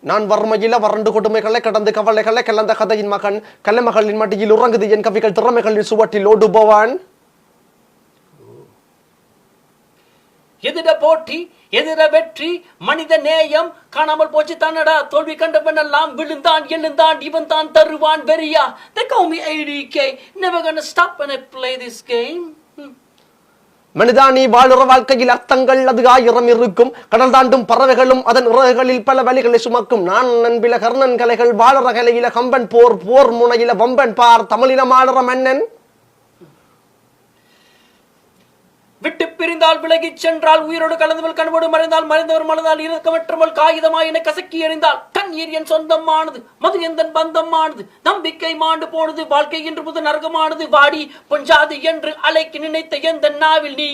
நான் வறுமையில வறண்டு கொடுமைகளை கடந்து கவலைகளை கலந்த கதையின் மகன் கலைமகளின் மடியில் உறங்குது என் கவிகள் திறமைகளின் சுவட்டில் ஓடுபவான். எதிர போட்டி எதிர வெற்றி மனித நேயம் காணாமல் போச்சு தன்னடா தோல்வி கண்டவன் எல்லாம் விழுந்தான் எழுந்தான் இவன் தான் தருவான் வெறியா. They call me ADK, never gonna stop when I play this game. மனிதா நீ வாழுற வாழ்க்கையில் அர்த்தங்கள் அது 1000 இருக்கும். கடல் தாண்டும் பறவைகளும் அதன் இறகுகளில் பல வழிகளை சுமக்கும். நான் நண்பில கர்ணன் கலைகள் வாழற கலையில கம்பன் போர் போர் முனையில வம்பன் பார் தமிழினம் ஆளுற மன்னன். விட்டு பிரிந்தால் விலகி சென்றால் உயிரோடு கலந்தவள் கண்போடு மறைந்தால் மறைந்தவர் மனதால் இறக்கமற்றவள் காகிதமாய் என்னை கசக்கி எறிந்தால் கண்ணீர் என் சொந்தமானது மது எந்த பந்தமானது நம்பிக்கை மாண்டு போனது வாழ்க்கை என்று புது நரகமானது வாடி பொஞ்சாது என்று அழைக்கு நினைத்த எந்த நாவில் நீ